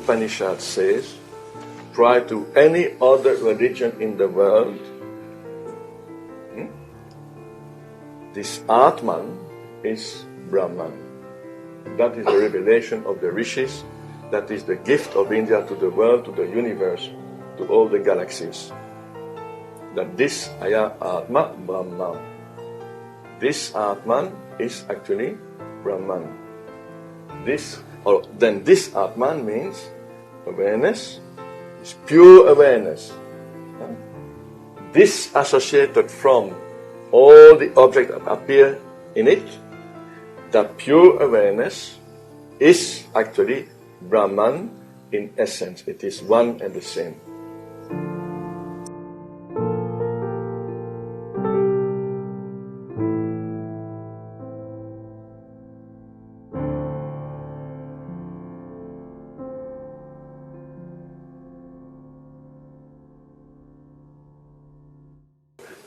Upanishad says, prior to any other religion in the world, this Atman is Brahman. That is the revelation of the rishis. That is the gift of India to the world, to the universe, to all the galaxies. That this Aya Atma Brahman. This Atman is actually Brahman. This Atman means awareness, is pure awareness. Disassociated from all the objects that appear in it, that pure awareness is actually Brahman in essence. It is one and the same.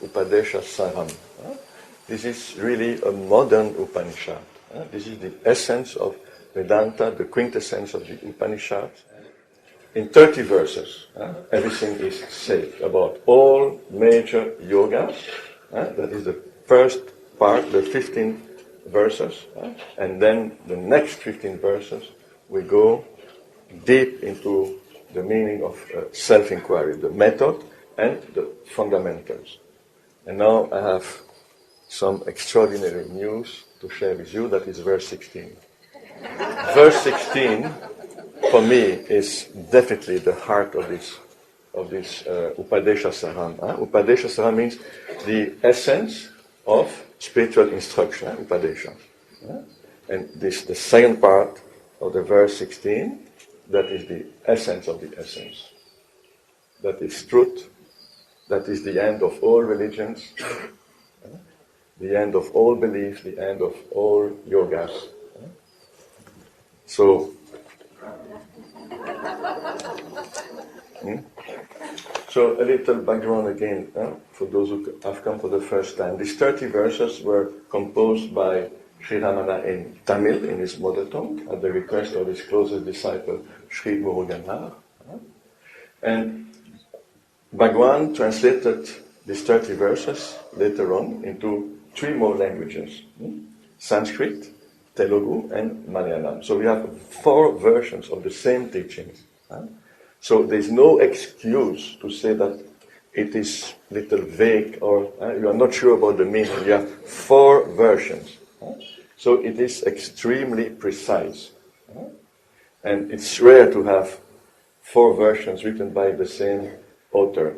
Upadesha Saram. This is really a modern Upanishad. This is the essence of Vedanta, the quintessence of the Upanishad. In 30 verses, everything is said about all major yogas. That is the first part, the 15 verses. And then the next 15 verses, we go deep into the meaning of self-inquiry, the method and the fundamentals. And now I have some extraordinary news to share with you. That is verse 16. Verse 16, for me, is definitely the heart of this Upadesha Saram. Upadesha Saram means the essence of spiritual instruction, Upadesha. And this, the second part of the verse 16, that is the essence of the essence. That is truth. That is the end of all religions, the end of all beliefs, the end of all yogas. So a little background again, for those who have come for the first time. These 30 verses were composed by Sri Ramana in Tamil, in his mother tongue, at the request of his closest disciple, Sri Muruganar. And Bhagwan translated these 30 verses later on into 3 more languages, Sanskrit, Telugu, and Malayalam. So we have 4 versions of the same teachings. So there's no excuse to say that it is a little vague or you are not sure about the meaning. You have 4 versions. So it is extremely precise. And it's rare to have 4 versions written by the same author.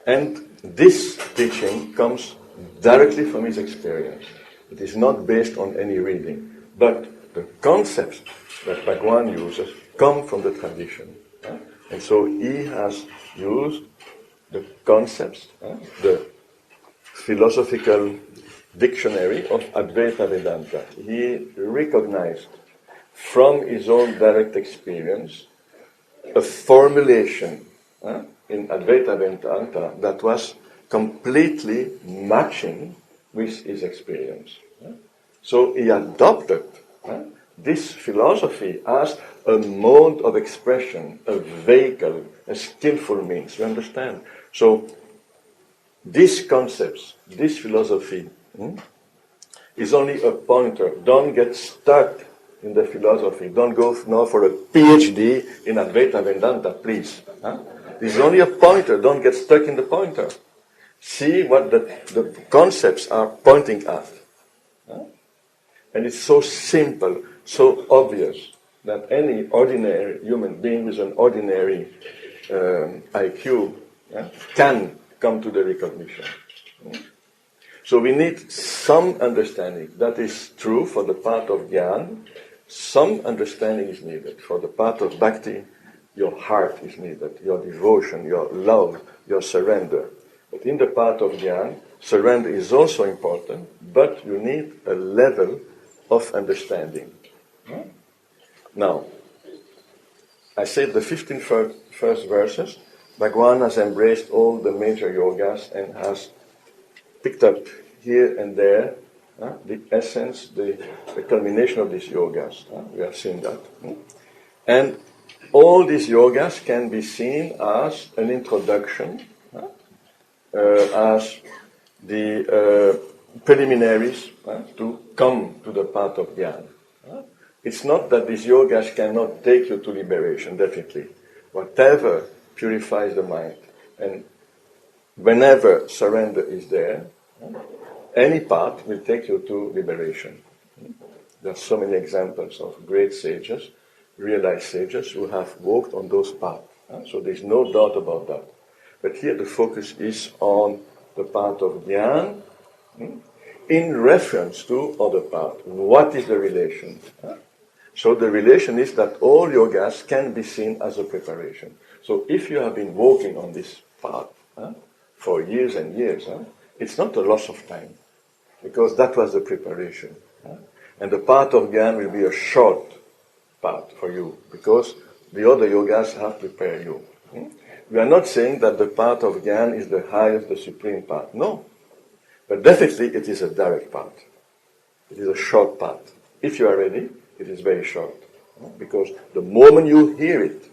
And this teaching comes directly from his experience. It is not based on any reading. But the concepts that Bhagwan uses come from the tradition. And so he has used the concepts, the philosophical dictionary of Advaita Vedanta. He recognized from his own direct experience a formulation in Advaita Vedanta that was completely matching with his experience. So he adopted this philosophy as a mode of expression, a vehicle, a skillful means. You understand? So these concepts, this philosophy, is only a pointer. Don't get stuck in the philosophy. Don't go now for a PhD in Advaita Vedanta, please. This is only a pointer. Don't get stuck in the pointer. See what the concepts are pointing at. And it's so simple, so obvious, that any ordinary human being with an ordinary IQ can come to the recognition. So we need some understanding. That is true for the path of Jnana. Some understanding is needed. For the path of Bhakti, your heart is needed, your devotion, your love, your surrender. But in the path of Jnana, surrender is also important, but you need a level of understanding. Now, I said the 15 first verses, Bhagwan has embraced all the major yogas and has picked up here and there the essence, the culmination of these yogas. We have seen that. And all these yogas can be seen as an introduction, as the preliminaries to come to the path of Jnana. It's not that these yogas cannot take you to liberation, definitely. Whatever purifies the mind, and whenever surrender is there, any path will take you to liberation. There are so many examples of great sages, realized sages, who have walked on those paths. So there's no doubt about that. But here the focus is on the path of Jnana in reference to other paths. What is the relation? So the relation is that all yogas can be seen as a preparation. So if you have been walking on this path for years and years, it's not a loss of time, because that was the preparation. And the path of Jnana will be a short path for you, because the other yogas have prepared you. We are not saying that the path of Jnana is the highest, the supreme path. No. But definitely it is a direct path. It is a short path. If you are ready, it is very short. Because the moment you hear it,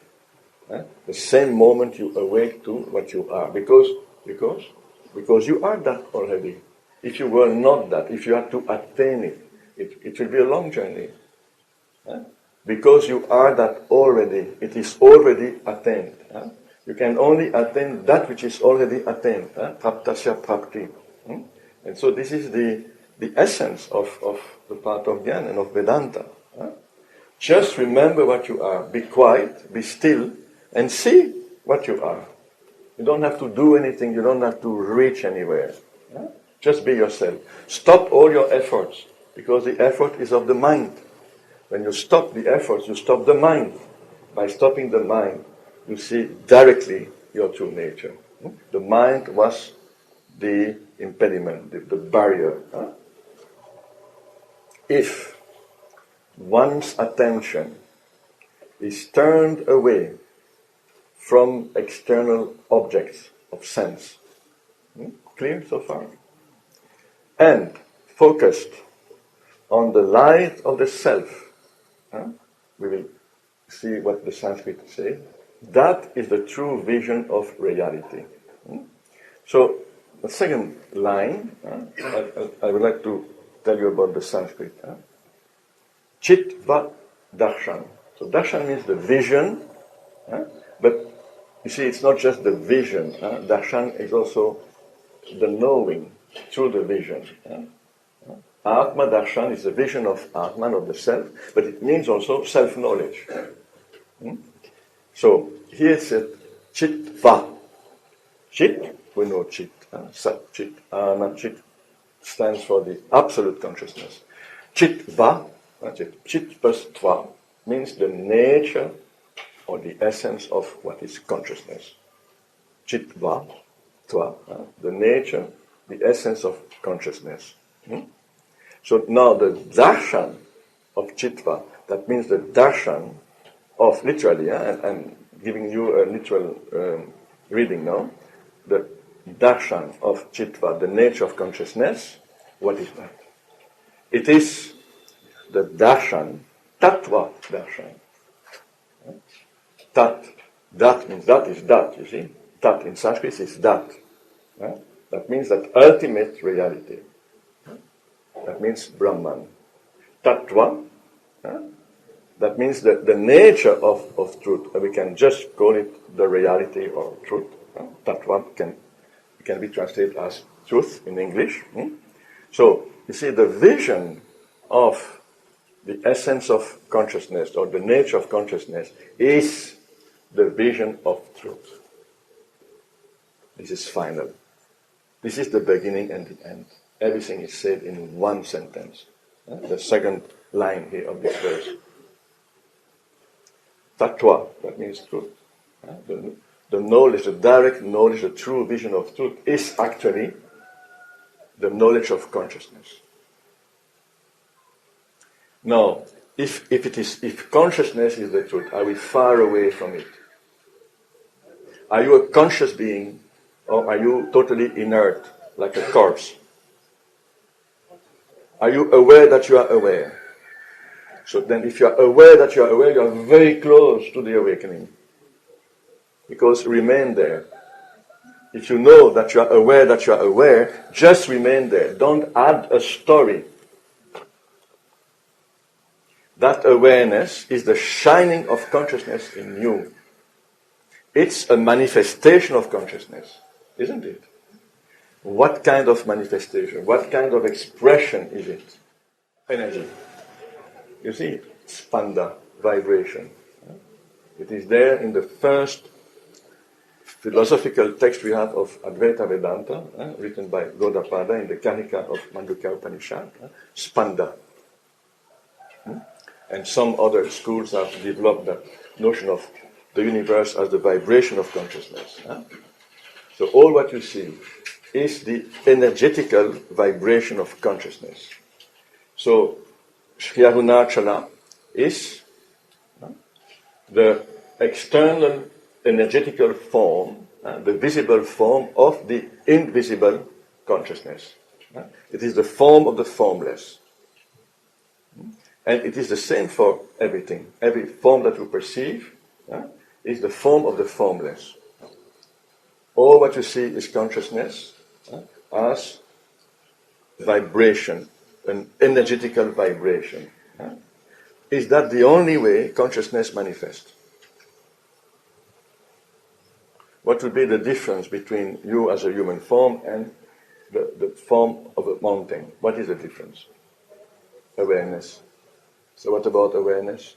the same moment you awake to what you are. Because you are that already. If you were not that, if you had to attain it, it will be a long journey. Because you are that already, it is already attained. You can only attain that which is already attained. Praptasya prapti. And so this is the essence of the path of Jnana and of Vedanta. Just remember what you are. Be quiet, be still, and see what you are. You don't have to do anything. You don't have to reach anywhere. Just be yourself. Stop all your efforts, because the effort is of the mind. When you stop the efforts, you stop the mind. By stopping the mind, you see directly your true nature. The mind was the impediment, the barrier. If one's attention is turned away from external objects of sense, clear so far? And focused on the light of the self, we will see what the Sanskrit says. That is the true vision of reality. So, the second line, I would like to tell you about the Sanskrit. Chitva darshan. So darshan means the vision, but you see, it's not just the vision. Darshan is also the knowing through the vision. Atma darshan is the vision of Atman, of the self, but it means also self-knowledge. So here it said chitva. Chit, we know chit. Sat chit. Chit stands for the absolute consciousness. Chitva, chit plus tva, means the nature or the essence of what is consciousness. Chitva, tva, the nature, the essence of consciousness. So now the darshan of chitva, that means the darshan of, literally, I'm giving you a literal reading now, the darshan of chitva, the nature of consciousness. What is that? It is the darshan, tattva darshan. Tat, that means that is that, you see. Tat in Sanskrit is that. That means that ultimate reality. That means Brahman. Tattva, that means the nature of truth. We can just call it the reality or truth. Tattva can be translated as truth in English. So, you see, the vision of the essence of consciousness or the nature of consciousness is the vision of truth. This is final. This is the beginning and the end. Everything is said in one sentence. The second line here of this verse. Tattva, that means truth. The knowledge, the direct knowledge, the true vision of truth is actually the knowledge of consciousness. Now, if consciousness is the truth, are we far away from it? Are you a conscious being, or are you totally inert, like a corpse? Are you aware that you are aware? So then if you are aware that you are aware, you are very close to the awakening. Because remain there. If you know that you are aware, just remain there. Don't add a story. That awareness is the shining of consciousness in you. It's a manifestation of consciousness, isn't it? What kind of manifestation? What kind of expression is it? Energy. You see, spanda, vibration. It is there in the first philosophical text we have of Advaita Vedanta, written by Gaudapada in the Karika of Mandukya Upanishad, spanda. And some other schools have developed that notion of the universe as the vibration of consciousness. So all what you see is the energetical vibration of consciousness. So Sri Arunachala is the external energetical form, the visible form of the invisible consciousness. It is the form of the formless. And it is the same for everything. Every form that we perceive is the form of the formless. All what you see is consciousness as vibration, an energetical vibration. Is that the only way consciousness manifests? What would be the difference between you as a human form and the form of a mountain? What is the difference? Awareness. So what about awareness?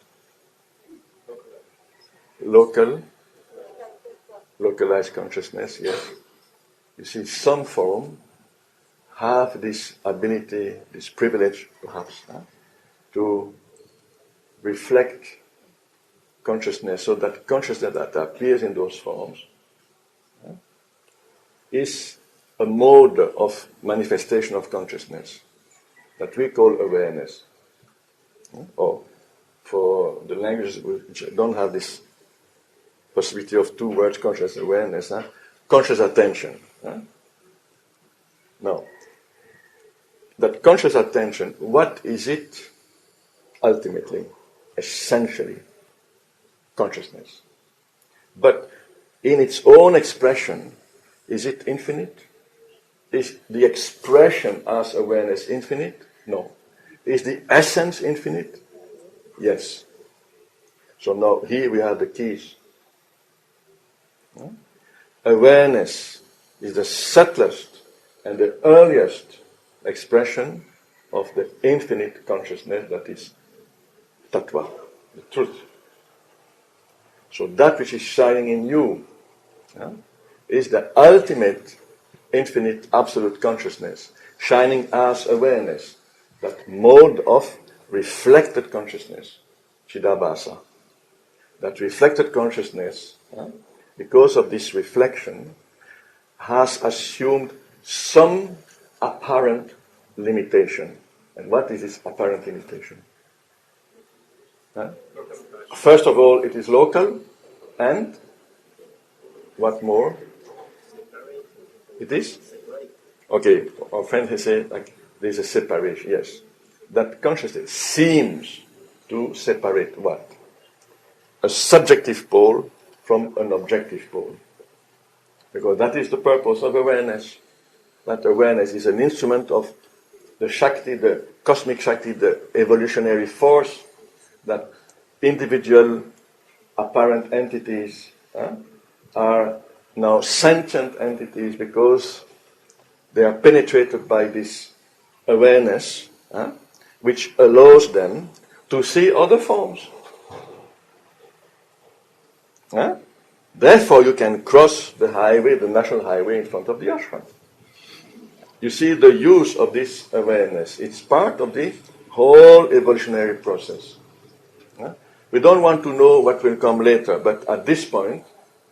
Localized consciousness, yes. You see, some form have this ability, this privilege perhaps, to reflect consciousness, so that consciousness that appears in those forms is a mode of manifestation of consciousness that we call awareness. Or for the languages which don't have this possibility of two words, conscious awareness, conscious attention. Now, that conscious attention, what is it ultimately? Essentially, consciousness. But in its own expression, is it infinite? Is the expression as awareness infinite? No. Is the essence infinite? Yes. So now here we have the keys. Awareness is the subtlest and the earliest expression of the infinite consciousness that is tattva, the truth. So that which is shining in you is the ultimate infinite absolute consciousness, shining as awareness, that mode of reflected consciousness, Chidabhasa. That reflected consciousness, because of this reflection, has assumed some apparent limitation. And what is this apparent limitation? First of all, it is local, and what more? It is? Okay, our friend has said, like, there's a separation, yes. That consciousness seems to separate what? A subjective pole from an objective pole. Because that is the purpose of awareness. That awareness is an instrument of the Shakti, the cosmic Shakti, the evolutionary force, that individual apparent entities are now sentient entities because they are penetrated by this awareness, which allows them to see other forms. Therefore, you can cross the highway, the national highway, in front of the ashram. You see the use of this awareness. It's part of the whole evolutionary process. We don't want to know what will come later, but at this point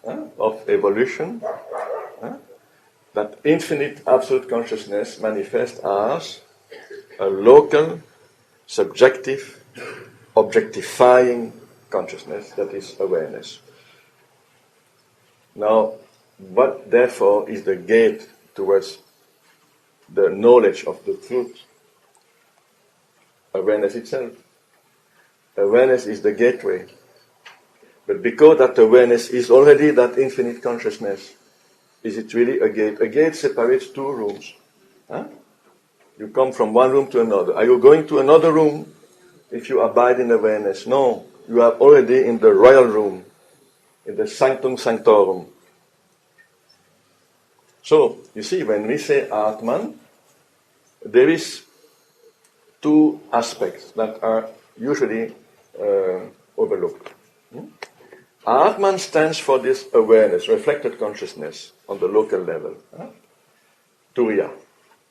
of evolution, that infinite absolute consciousness manifests as a local, subjective, objectifying consciousness, that is awareness. Now, what therefore is the gate towards the knowledge of the truth? Awareness itself. Awareness is the gateway. But because that awareness is already that infinite consciousness, is it really a gate? A gate separates two rooms. Huh? You come from one room to another. Are you going to another room if you abide in awareness? No, you are already in the royal room, in the sanctum sanctorum. So, you see, when we say Atman, there is two aspects that are usually overlooked. Atman stands for this awareness, reflected consciousness on the local level, Turiya,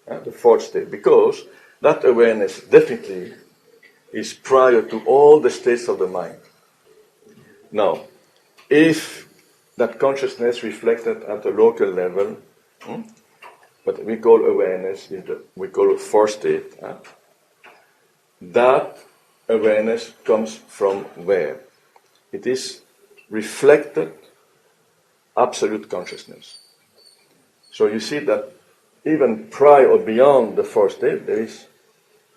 the fourth state, because that awareness definitely is prior to all the states of the mind. Now, if that consciousness reflected at the local level, what we call awareness, we call it fourth state, that awareness comes from where? It is reflected absolute consciousness. So you see that even prior or beyond the fourth state, there is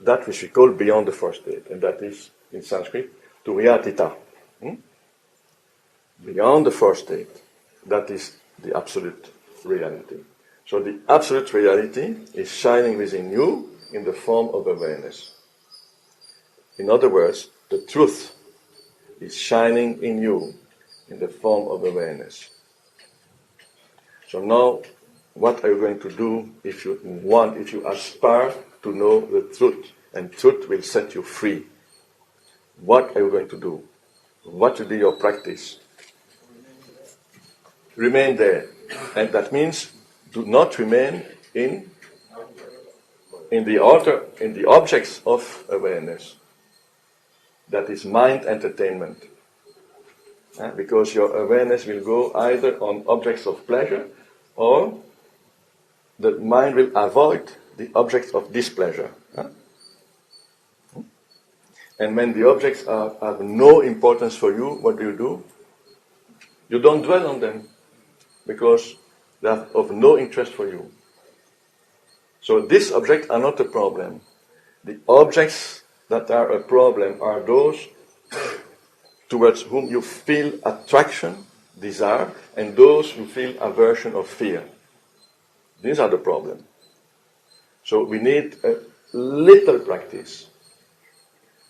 that which we call beyond the fourth state, and that is, in Sanskrit, Turiyatita. Beyond the fourth state, that is the absolute reality. So the absolute reality is shining within you in the form of awareness. In other words, the truth is shining in you in the form of awareness. So now, what are you going to do if you aspire to know the truth, and truth will set you free? What are you going to do? What will be your practice? Remain there. And that means do not remain in the objects of awareness. That is mind entertainment. Because your awareness will go either on objects of pleasure, or the mind will avoid the objects of displeasure. And when the objects have no importance for you, what do? You don't dwell on them, because they are of no interest for you. So these objects are not a problem. The objects that are a problem are those towards whom you feel attraction, desire, and those who feel aversion or fear. These are the problem. So we need a little practice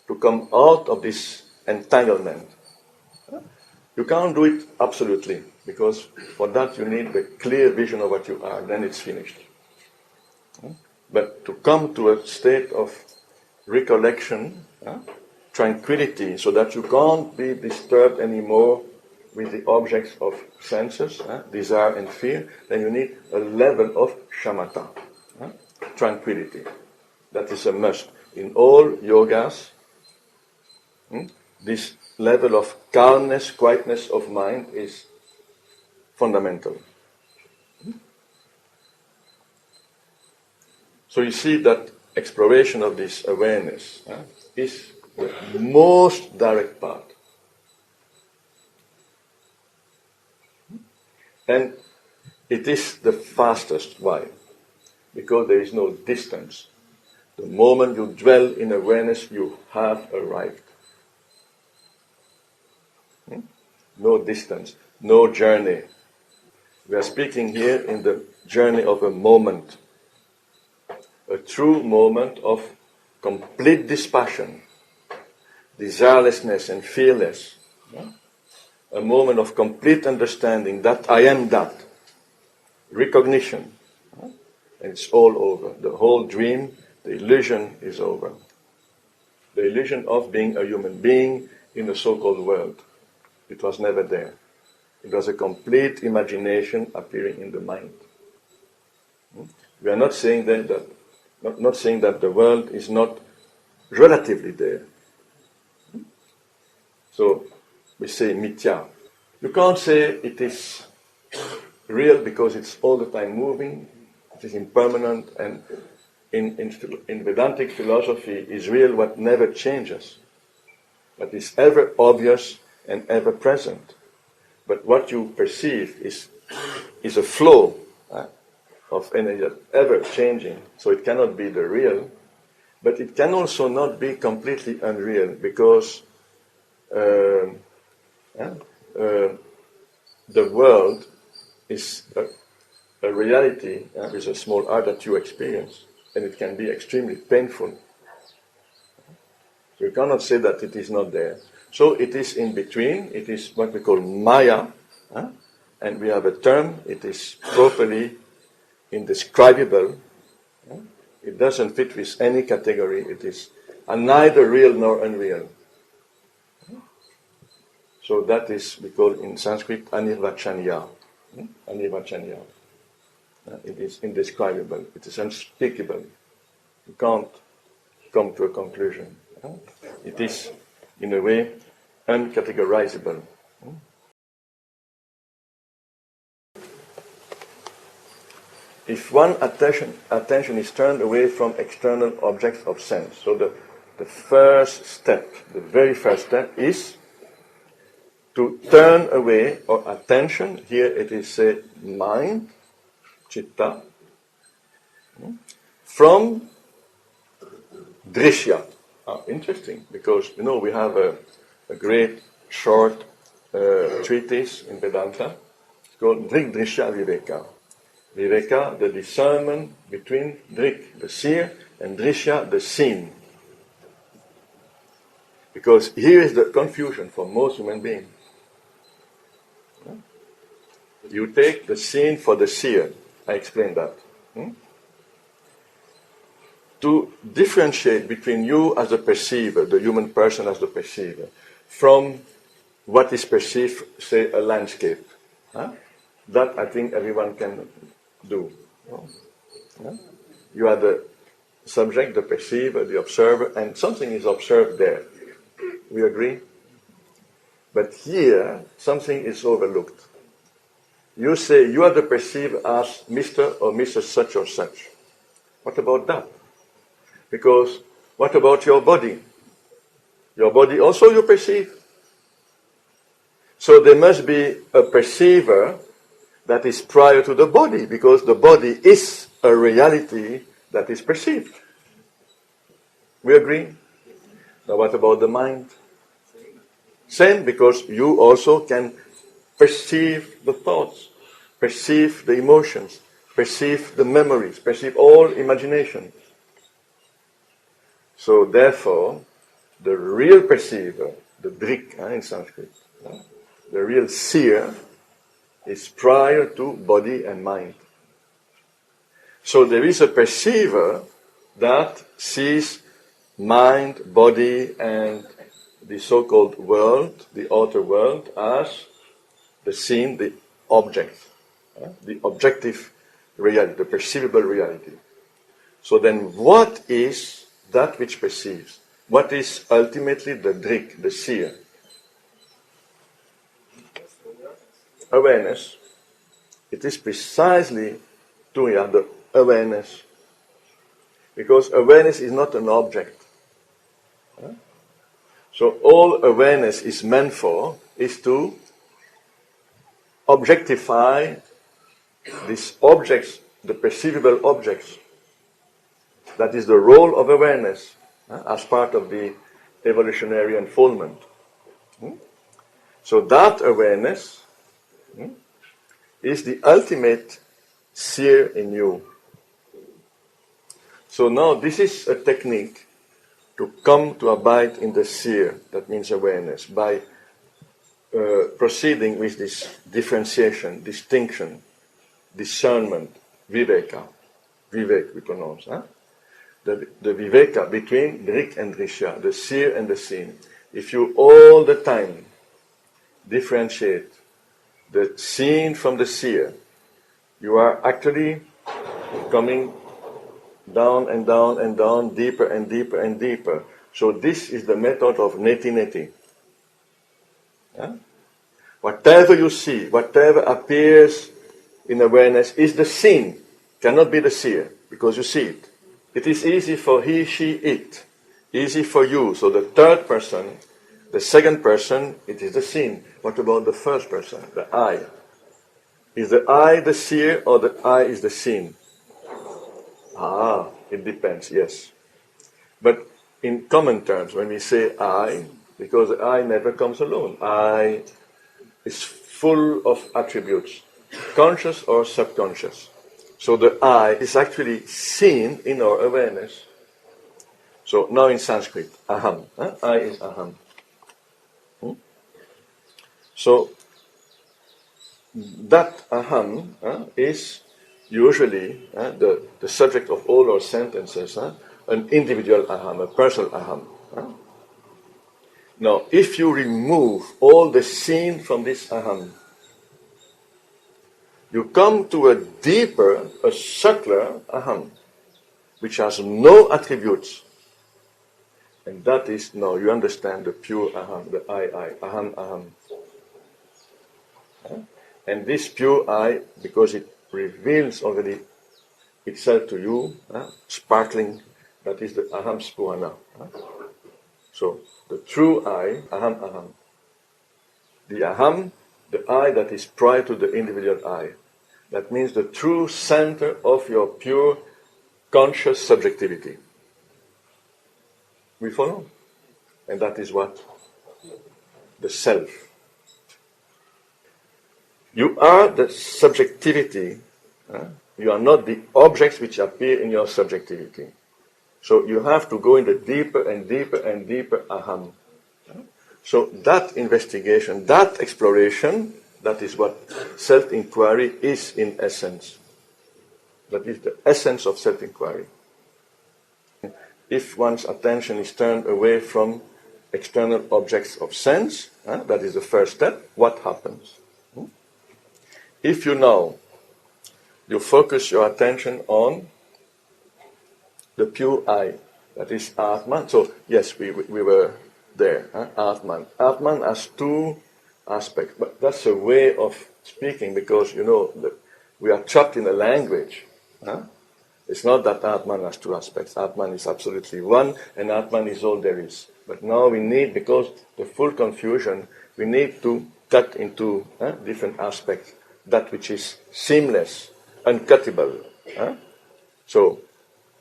to come out of this entanglement. You can't do it absolutely, because for that you need the clear vision of what you are, then it's finished. But to come to a state of recollection, tranquility, so that you can't be disturbed anymore with the objects of senses, desire and fear, then you need a level of shamatha, tranquility. That is a must. In all yogas, this level of calmness, quietness of mind is fundamental. So you see that exploration of this awareness is the most direct path. And it is the fastest. Why? Because there is no distance. The moment you dwell in awareness, you have arrived. No distance, no journey. We are speaking here in the journey of a moment. A true moment of complete dispassion, desirelessness and fearless. A moment of complete understanding that I am that. Recognition. And it's all over. The whole dream, the illusion is over. The illusion of being a human being in the so-called world. It was never there. It was a complete imagination appearing in the mind. We are not saying that not saying that the world is not relatively there. So we say mithya. You can't say it is real because it's all the time moving, it is impermanent, and in Vedantic philosophy is real what never changes, but is ever obvious and ever present. But what you perceive is a flow of energy that ever changing, so it cannot be the real, but it can also not be completely unreal, because uh, yeah, the world is a reality with a small r that you experience, and it can be extremely painful. So you cannot say that it is not there. So it is in between. It is what we call Maya, and we have a term. It is properly indescribable. It doesn't fit with any category. It is neither real nor unreal. So that is, we call in Sanskrit, Anirvachanya. Anirvachanya. It is indescribable. It is unspeakable. You can't come to a conclusion. It is, in a way, uncategorizable. If one attention is turned away from external objects of sense, so the first step, the very first step is to turn away our attention, here it is mind, chitta, from drishya. Interesting, because we have a great short treatise in Vedanta. It's called Drik Drishya Viveka. Viveka, the discernment between Drik, the seer, and Drishya, the seen. Because here is the confusion for most human beings. You take the seen for the seer. I explained that. To differentiate between you as a perceiver, the human person as the perceiver, from what is perceived, say, a landscape. That I think everyone can do. You are the subject, the perceiver, the observer, and something is observed there. We agree? But here, something is overlooked. You say you are the perceiver as Mr. or Mrs. such or such. What about that? Because what about your body? Your body also you perceive. So there must be a perceiver that is prior to the body, because the body is a reality that is perceived. We agree? Now what about the mind? Same, because you also can perceive the thoughts, perceive the emotions, perceive the memories, perceive all imagination. So therefore, the real perceiver, the drik in Sanskrit, the real seer, is prior to body and mind. So there is a perceiver that sees mind, body, and the so-called world, the outer world, as the seen, the object, the objective reality, the perceivable reality. So then what is that which perceives? What is ultimately the drik, the seer? Awareness. It is precisely Turiya, the awareness. Because awareness is not an object. So all awareness is meant for is to objectify these objects, the perceivable objects. That is the role of awareness as part of the evolutionary unfoldment. So that awareness is the ultimate seer in you. So now this is a technique to come to abide in the seer, that means awareness, by proceeding with this differentiation, distinction, discernment, viveka. Vivek we pronounce. The viveka between drik and drishya, the seer and the seen. If you all the time differentiate the seen from the seer, you are actually coming down and down and down, deeper and deeper and deeper. So this is the method of neti-neti. Whatever you see, whatever appears in awareness is the seen, cannot be the seer, because you see it. It is easy for he, she, it. Easy for you. So the third person, the second person, it is the seen. What about the first person, the I? Is the I the seer or the I is the seen? It depends, yes. But in common terms, when we say I, because the I never comes alone. I is full of attributes, conscious or subconscious. So the I is actually seen in our awareness. So now in Sanskrit, aham. I is aham. So that aham is usually the subject of all our sentences, an individual aham, a personal aham. Now, if you remove all the seen from this aham, you come to a deeper, a subtler aham, which has no attributes. And that is, now you understand the pure aham, the I, aham, aham. And this pure I, because it reveals already itself to you, sparkling, that is the aham spurana. So, the true I, aham, aham. The aham, the I that is prior to the individual I. That means the true center of your pure conscious subjectivity. We follow? And that is what? The self. You are the subjectivity. You are not the objects which appear in your subjectivity. So you have to go in the deeper and deeper and deeper aham. So that investigation, that exploration, that is what self-inquiry is in essence. That is the essence of self-inquiry. If one's attention is turned away from external objects of sense, that is the first step, what happens? If you now, you focus your attention on the pure I, that is Atman. So, yes, we were there, Atman. Atman has two aspects, but that's a way of speaking because, we are trapped in a language. It's not that Atman has two aspects. Atman is absolutely one, and Atman is all there is. But now we need, because the full confusion, we need to cut into different aspects, that which is seamless, uncuttable. So,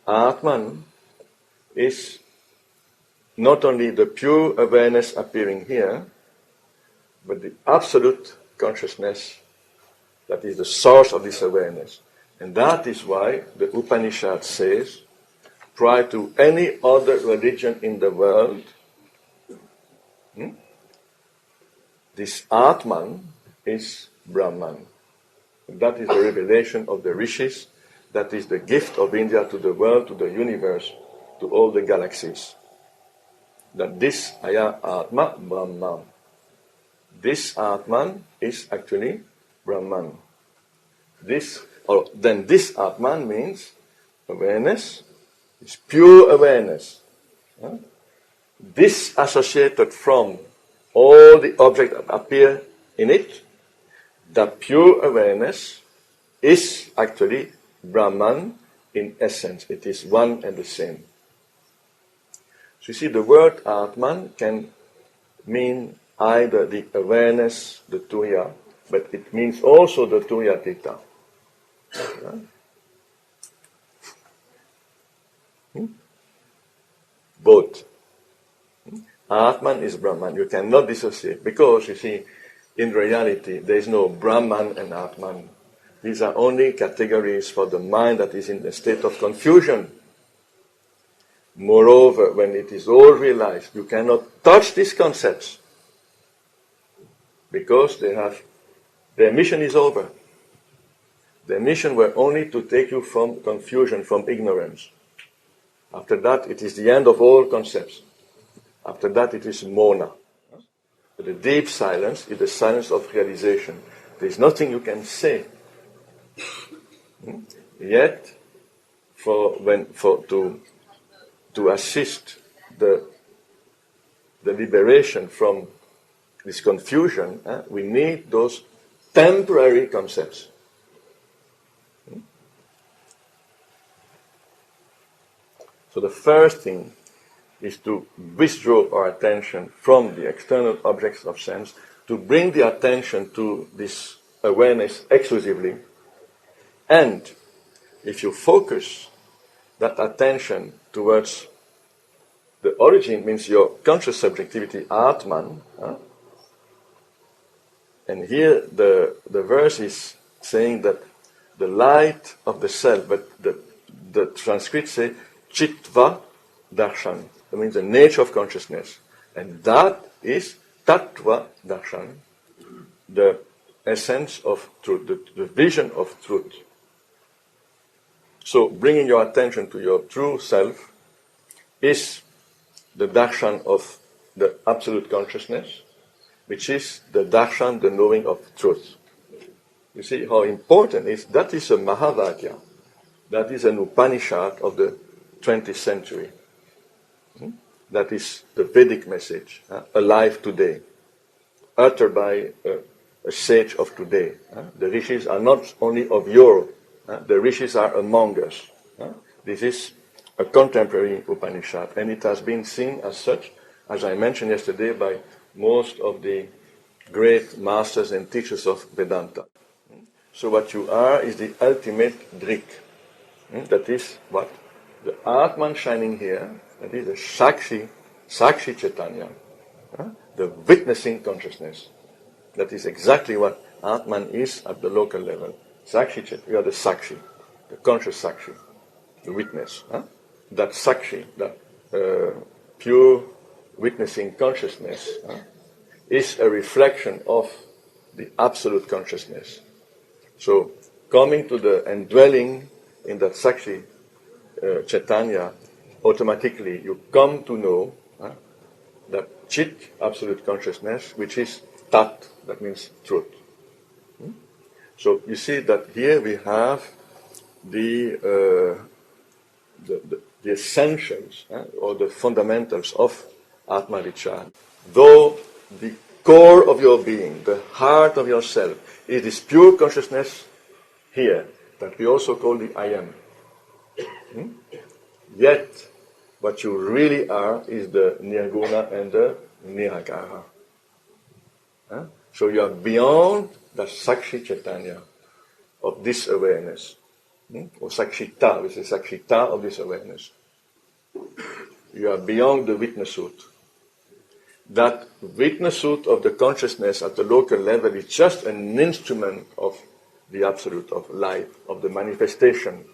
Atman is not only the pure awareness appearing here, but the absolute consciousness that is the source of this awareness. And that is why the Upanishad says, prior to any other religion in the world, this Atman is Brahman. That is the revelation of the rishis. That is the gift of India to the world, to the universe, to all the galaxies. That this Aya Atma Brahman. This Atman is actually Brahman. Then this Atman means awareness, it's pure awareness. Disassociated from all the objects that appear in it, that pure awareness is actually Brahman in essence. It is one and the same. So you see, the word Atman can mean either the awareness, the Tuya, but it means also the Tuyatita. Both. Atman is Brahman. You cannot dissociate because, you see, in reality, there is no Brahman and Atman. These are only categories for the mind that is in a state of confusion. Moreover, when it is all realized, you cannot touch these concepts because their mission is over. Their mission were only to take you from confusion, from ignorance. After that, it is the end of all concepts. After that, it is Mona. The deep silence is the silence of realization. There is nothing you can say. Yet, to assist the liberation from this confusion, we need those temporary concepts. So the first thing is to withdraw our attention from the external objects of sense, to bring the attention to this awareness exclusively. And if you focus that attention towards the origin means your conscious subjectivity, Atman. And here the verse is saying that the light of the self, but the Sanskrit say Chitva Darshan. That means the nature of consciousness. And that is Tattva Darshan, the essence of truth, the vision of truth. So bringing your attention to your true self is the darshan of the absolute consciousness, which is the darshan, the knowing of truth. You see how important it is? That is a Mahavakya. That is an Upanishad of the 20th century. That is the Vedic message, alive today, uttered by a sage of today. The rishis are not only of yore, the rishis are among us. This is a contemporary Upanishad, and it has been seen as such, as I mentioned yesterday, by most of the great masters and teachers of Vedanta. So what you are is the ultimate Drik. That is what? The Atman shining here, that is the Sakshi Chaitanya, the witnessing consciousness. That is exactly what Atman is at the local level. Sakshi Chaitanya, you are the Sakshi, the conscious Sakshi, the witness. That Sakshi, that pure witnessing consciousness, is a reflection of the absolute consciousness. So, coming to the and dwelling in that Sakshi Chaitanya, automatically you come to know that Chit, absolute consciousness, which is Tat, that means truth. So you see that here we have the essentials or the fundamentals of Atma Vichara. Though the core of your being, the heart of yourself, is this pure consciousness here, that we also call the I am. Yet, what you really are is the Nirguna and the Nirakara. So you are beyond the Sakshi Chaitanya of this awareness. Or Sakshita, which is Sakshita of this awareness. You are beyond the witnesshood. That witnesshood of the consciousness at the local level is just an instrument of the absolute, of life, of the manifestation,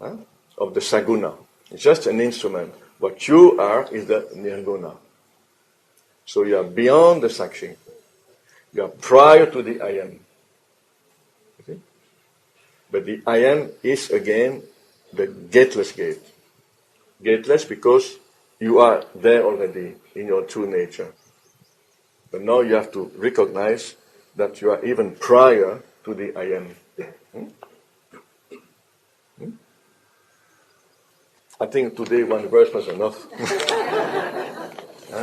of the Saguna. It's just an instrument. What you are is the Nirguna. So you are beyond the Sakshi. You are prior to the I am. Okay? But the I am is again the gateless gate. Gateless because you are there already in your true nature. But now you have to recognize that you are even prior to the I am. I think today one verse was enough.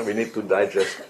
We need to digest.